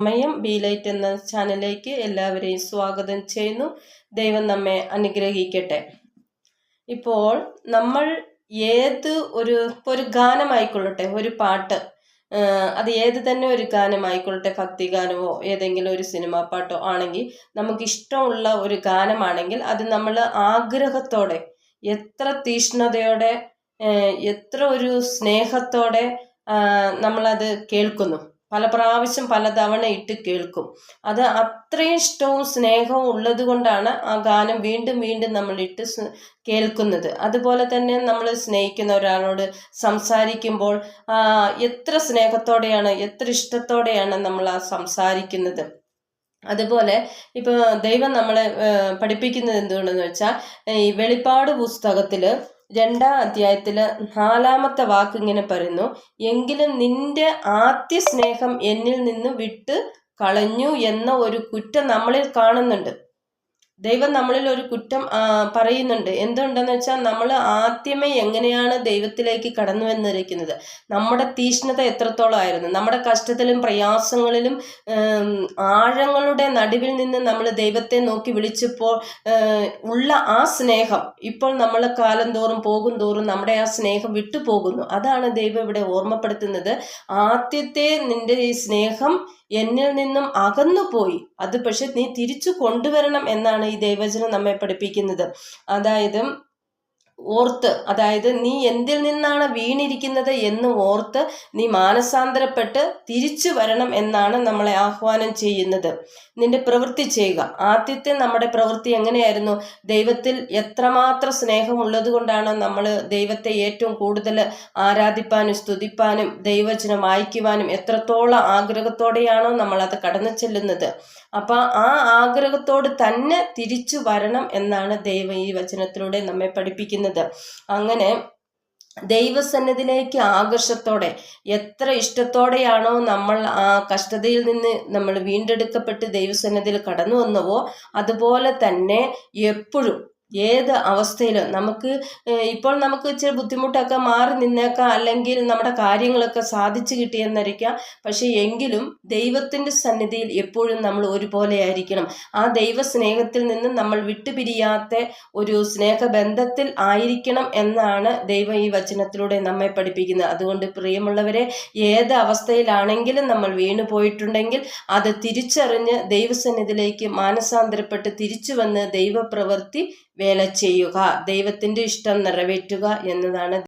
സമയം B light എന്ന ചാനലിലേക്ക് എല്ലാവരെയും സ്വാഗതം ചെയ്യുന്നു. ദൈവം നമ്മെ അനുഗ്രഹിക്കട്ടെ. ഇപ്പോൾ നമ്മൾ ഏത് ഒരു ഗാനമായിക്കൊള്ളട്ടെ, ഒരു പാട്ട്, അത് ഏത് തന്നെ ഒരു ഗാനമായിക്കൊള്ളട്ടെ, ഭക്തിഗാനമോ ഏതെങ്കിലും ഒരു സിനിമാ പാട്ടോ ആണെങ്കിൽ, നമുക്കിഷ്ടമുള്ള ഒരു ഗാനമാണെങ്കിൽ അത് നമ്മൾ ആഗ്രഹത്തോടെ, എത്ര തീഷ്ണതയോടെ, എത്ര ഒരു സ്നേഹത്തോടെ നമ്മളത് കേൾക്കുന്നു. പല പ്രാവശ്യം പലതവണ ഇട്ട് കേൾക്കും. അത് അത്രയും ഇഷ്ടവും സ്നേഹവും ഉള്ളത് കൊണ്ടാണ് ആ ഗാനം വീണ്ടും വീണ്ടും നമ്മൾ ഇട്ട് കേൾക്കുന്നത്. അതുപോലെ തന്നെ നമ്മൾ സ്നേഹിക്കുന്ന ഒരാളോട് സംസാരിക്കുമ്പോൾ എത്ര സ്നേഹത്തോടെയാണ്, എത്ര ഇഷ്ടത്തോടെയാണ് നമ്മൾ ആ സംസാരിക്കുന്നത്. അതുപോലെ ഇപ്പോൾ ദൈവം നമ്മളെ പഠിപ്പിക്കുന്നത് എന്തുകൊണ്ടെന്ന് വെച്ചാൽ, ഈ വെളിപ്പാട് പുസ്തകത്തിൽ 2-ാം അധ്യായത്തിൽ 4-ാമത്തെ വാക്ക് ഇങ്ങനെ പറയുന്നു, എങ്കിലും നിന്റെ ആദ്യ സ്നേഹം എന്നിൽ നിന്ന് വിട്ട് കളഞ്ഞു എന്ന ഒരു കുറ്റം നമ്മളിൽ കാണുന്നുണ്ട്. ദൈവം നമ്മളിൽ ഒരു കുറ്റം പറയുന്നുണ്ട്. എന്തുണ്ടെന്ന് വെച്ചാൽ, നമ്മൾ ആദ്യമേ എങ്ങനെയാണ് ദൈവത്തിലേക്ക് കടന്നു വന്നിരിക്കുന്നത്, നമ്മുടെ തീഷ്ണത എത്രത്തോളമായിരുന്നു, നമ്മുടെ കഷ്ടത്തിലും പ്രയാസങ്ങളിലും ആഴങ്ങളുടെ നടുവിൽ നിന്ന് നമ്മൾ ദൈവത്തെ നോക്കി വിളിച്ചപ്പോൾ ഉള്ള ആ സ്നേഹം ഇപ്പോൾ നമ്മൾ കാലം തോറും പോകും തോറും നമ്മുടെ ആ സ്നേഹം വിട്ടുപോകുന്നു. അതാണ് ദൈവം ഇവിടെ ഓർമ്മപ്പെടുത്തുന്നത്. ആദ്യത്തെ നിന്റെ ഈ സ്നേഹം എന്നിൽ നിന്നും അകന്നുപോയി, അത് പക്ഷെ നീ തിരിച്ചു കൊണ്ടുവരണം എന്നാണ് ഈ ദൈവവചനം നമ്മെ പഠിപ്പിക്കുന്നത്. അതായത് നീ എന്തിൽ നിന്നാണ് വീണിരിക്കുന്നത് എന്ന് ഓർത്ത് നീ മാനസാന്തരപ്പെട്ട് തിരിച്ചു വരണം എന്നാണ് നമ്മളെ ആഹ്വാനം ചെയ്യുന്നത്. നിന്റെ പ്രവൃത്തി ചെയ്യുക. ആദ്യത്തെ നമ്മുടെ പ്രവൃത്തി എങ്ങനെയായിരുന്നു? ദൈവത്തിൽ എത്രമാത്രം സ്നേഹമുള്ളത് കൊണ്ടാണ് നമ്മൾ ദൈവത്തെ ഏറ്റവും കൂടുതൽ ആരാധിപ്പാനും സ്തുതിപ്പാനും ദൈവവചനം വായിക്കുവാനും എത്രത്തോളം ആഗ്രഹത്തോടെയാണോ നമ്മൾ അത് കടന്നു ചെല്ലുന്നത്. അപ്പം ആ ആഗ്രഹത്തോട് തന്നെ തിരിച്ചു വരണം എന്നാണ് ദൈവം ഈ വചനത്തിലൂടെ നമ്മെ പഠിപ്പിക്കുന്നത്. അങ്ങനെ ദൈവസന്നിധിയിലേക്ക് ആകർഷത്തോടെ, എത്ര ഇഷ്ടത്തോടെയാണോ നമ്മൾ ആ കഷ്ടതയിൽ നിന്ന് നമ്മൾ വീണ്ടെടുക്കപ്പെട്ട് ദൈവസന്നിധിയിൽ കടന്നു വന്നുവോ, അതുപോലെ തന്നെ എപ്പോഴും ഏത് അവസ്ഥയിലും ഇപ്പോൾ നമുക്ക് ഇച്ചിരി ബുദ്ധിമുട്ടൊക്കെ മാറി നിന്നേക്കാം, അല്ലെങ്കിൽ നമ്മുടെ കാര്യങ്ങളൊക്കെ സാധിച്ചു കിട്ടിയെന്നിരിക്കാം. പക്ഷെ എങ്കിലും ദൈവത്തിൻ്റെ സന്നിധിയിൽ എപ്പോഴും നമ്മൾ ഒരുപോലെ ആയിരിക്കണം. ആ ദൈവ സ്നേഹത്തിൽ നിന്ന് നമ്മൾ വിട്ടുപിരിയാത്ത ഒരു സ്നേഹബന്ധത്തിൽ ആയിരിക്കണം എന്നാണ് ദൈവം ഈ വചനത്തിലൂടെ നമ്മെ പഠിപ്പിക്കുന്നത്. അതുകൊണ്ട് പ്രിയമുള്ളവരെ, ഏത് അവസ്ഥയിലാണെങ്കിലും നമ്മൾ വീണു പോയിട്ടുണ്ടെങ്കിൽ അത് തിരിച്ചറിഞ്ഞ് ദൈവസന്നിധിയിലേക്ക് മാനസാന്തരപ്പെട്ട് തിരിച്ചു വന്ന് ദൈവപ്രവൃത്തി വേല ചെയ്യുക, ദൈവത്തിൻ്റെ ഇഷ്ടം നിറവേറ്റുക എന്നതാണ്